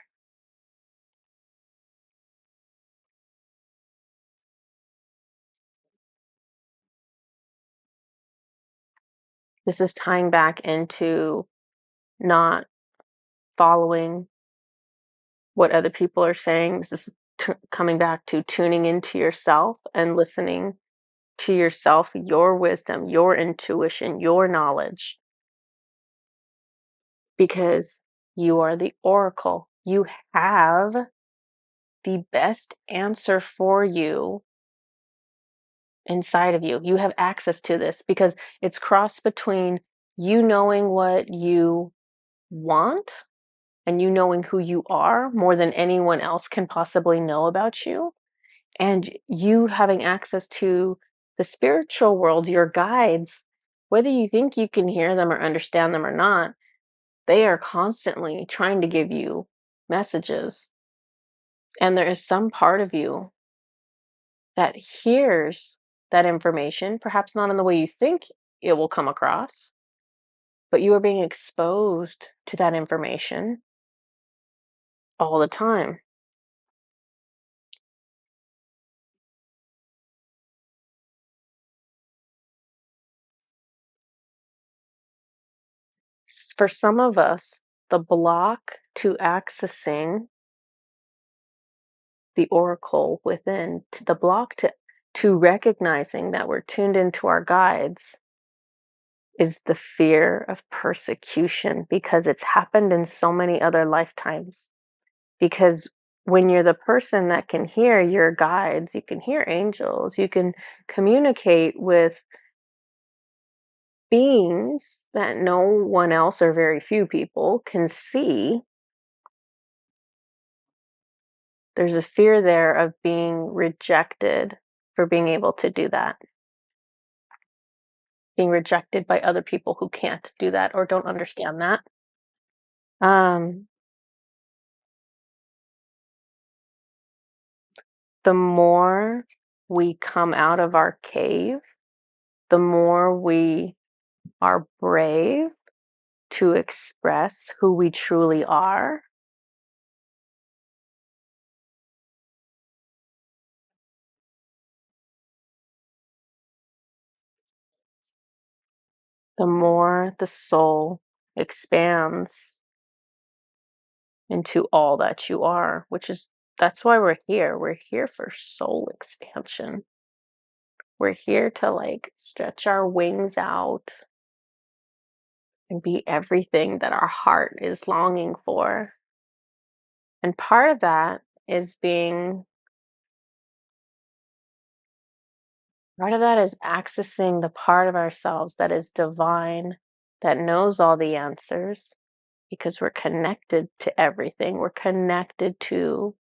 This is tying back into not following what other people are saying. This is coming back to tuning into yourself and listening to yourself your wisdom, your intuition, your knowledge, because you are the oracle. You have the best answer for you inside of you. You have access to this because it's crossed between you knowing what you want and you knowing who you are more than anyone else can possibly know about you, and you having access to the spiritual world, your guides, whether you think you can hear them or understand them or not, they are constantly trying to give you messages. And there is some part of you that hears that information, perhaps not in the way you think it will come across, but you are being exposed to that information all the time. For some of us, the block to accessing the oracle within, the block to recognizing that we're tuned into our guides is the fear of persecution because it's happened in so many other lifetimes. Because when you're the person that can hear your guides, you can hear angels, you can communicate with beings that no one else or very few people can see. There's a fear there of being rejected for being able to do that, being rejected by other people who can't do that or don't understand that. Um, the more we come out of our cave, the more we are brave to express who we truly are, the more the soul expands into all that you are, which is that's why we're here. We're here for soul expansion. We're here to like stretch our wings out and be everything that our heart is longing for. And part of that is being, part of that is accessing the part of ourselves that is divine, that knows all the answers, because we're connected to everything. We're connected to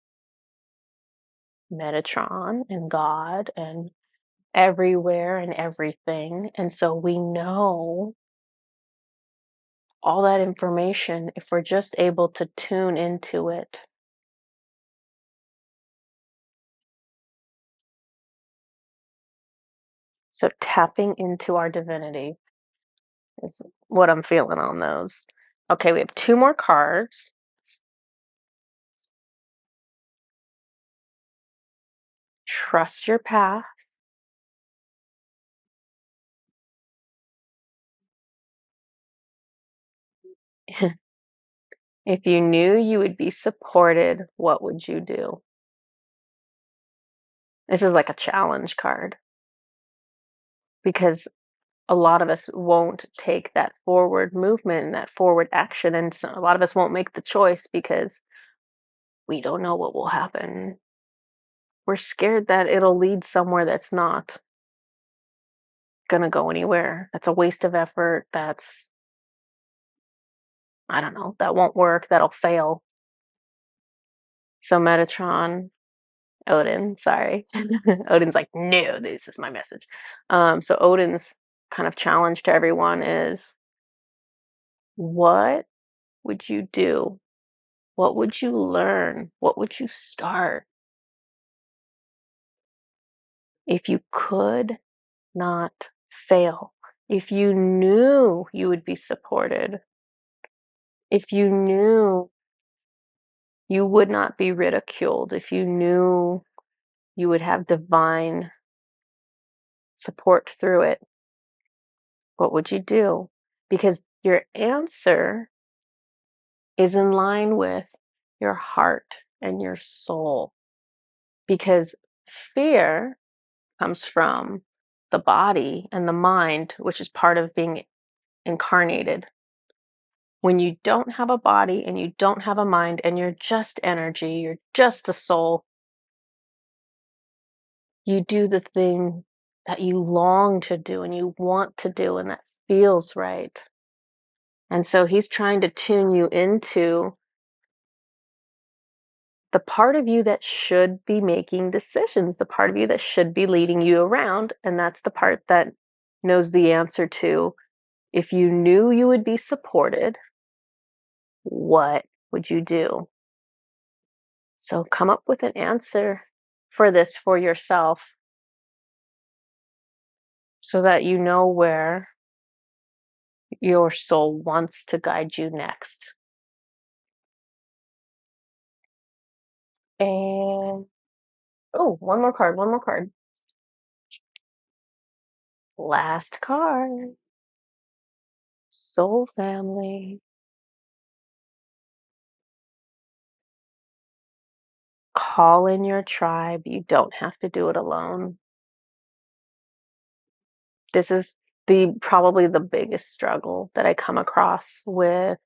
Metatron and God and everywhere and everything. And so we know all that information if we're just able to tune into it. So tapping into our divinity is what I'm feeling on those. Okay, we have two more cards. Trust your path. If you knew you would be supported, what would you do? This is like a challenge card because a lot of us won't take that forward movement and that forward action. And so a lot of us won't make the choice because we don't know what will happen. We're scared that it'll lead somewhere that's not going to go anywhere. That's a waste of effort. That's, I don't know, that won't work. That'll fail. So Metatron, Odin, sorry. Odin's like, no, this is my message. So Odin's kind of challenge to everyone is what would you do? What would you learn? What would you start if you could not fail? If you knew you would be supported, if you knew you would not be ridiculed, if you knew you would have divine support through it, what would you do? Because your answer is in line with your heart and your soul. Because fear comes from the body and the mind, which is part of being incarnated. When you don't have a body and you don't have a mind and you're just energy, you're just a soul, you do the thing that you long to do and you want to do and that feels right. And so he's trying to tune you into the part of you that should be making decisions, the part of you that should be leading you around. And that's the part that knows the answer to, if you knew you would be supported, what would you do? So come up with an answer for this for yourself so that you know where your soul wants to guide you next. And oh, one more card, one more card. Last card. Soul family. Call in your tribe. You don't have to do it alone. This is the probably the biggest struggle that I come across with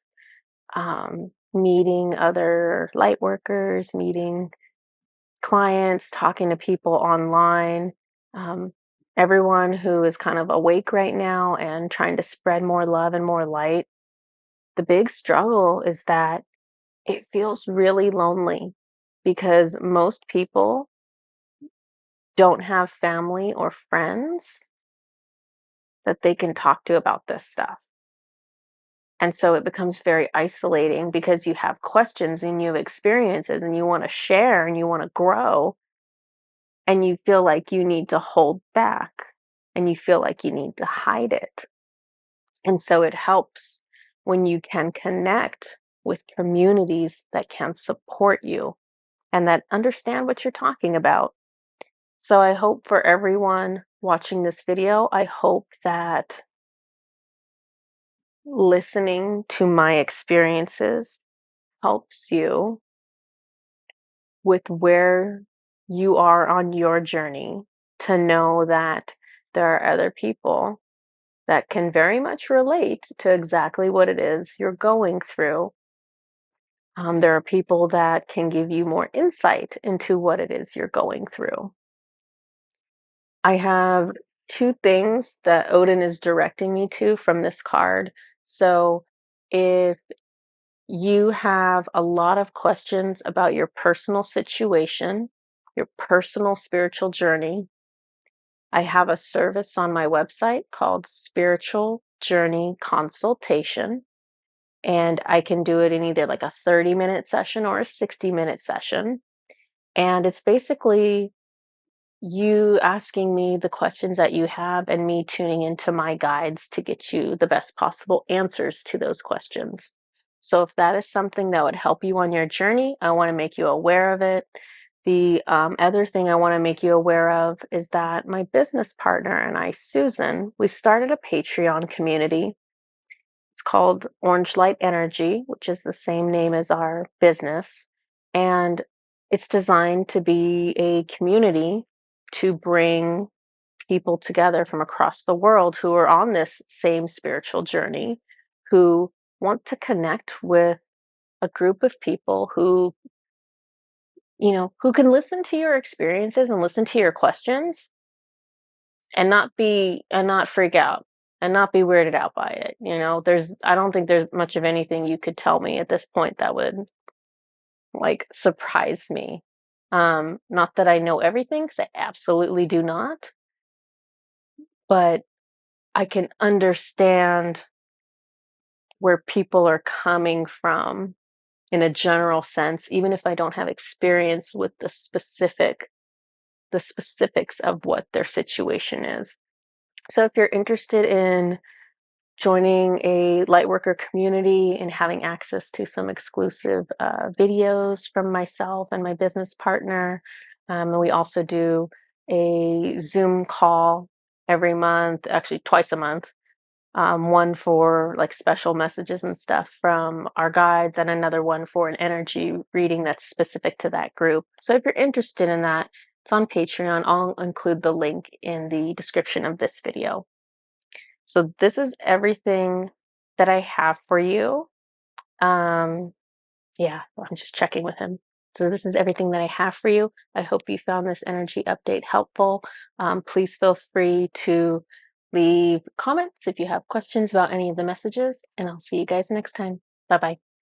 meeting other light workers, meeting clients, talking to people online. Um, Everyone who is kind of awake right now and trying to spread more love and more light. The big struggle is that it feels really lonely because most people don't have family or friends that they can talk to about this stuff. And so it becomes very isolating because you have questions and you have experiences and you want to share and you want to grow and you feel like you need to hold back and you feel like you need to hide it. And so it helps when you can connect with communities that can support you and that understand what you're talking about. So I hope for everyone watching this video, I hope that listening to my experiences helps you with where you are on your journey to know that there are other people that can very much relate to exactly what it is you're going through. There are people that can give you more insight into what it is you're going through. I have two things that Odin is directing me to from this card. So if you have a lot of questions about your personal situation, your personal spiritual journey, I have a service on my website called Spiritual Journey Consultation. And I can do it in either like a 30-minute session or a 60-minute session. And it's basically you asking me the questions that you have and me tuning into my guides to get you the best possible answers to those questions. So if that is something that would help you on your journey, I want to make you aware of it. The other thing I want to make you aware of is that my business partner and I, Susan, we've started a Patreon community. It's called Orange Light Energy, which is the same name as our business. And it's designed to be a community to bring people together from across the world who are on this same spiritual journey, who want to connect with a group of people who, who can listen to your experiences and listen to your questions and not freak out and not be weirded out by it. I don't think there's much of anything you could tell me at this point that would like surprise me. Not that I know everything, because I absolutely do not, but I can understand where people are coming from in a general sense, even if I don't have experience with the specifics of what their situation is. So if you're interested in joining a Lightworker community and having access to some exclusive videos from myself and my business partner. And we also do a Zoom call every month, actually twice a month. One for like special messages and stuff from our guides, and another one for an energy reading that's specific to that group. So if you're interested in that, It's on Patreon. I'll include the link in the description of this video. So this is everything that I have for you. Yeah, I'm just checking with him. So this is everything that I have for you. I hope you found this energy update helpful. Please feel free to leave comments if you have questions about any of the messages, and I'll see you guys next time. Bye bye.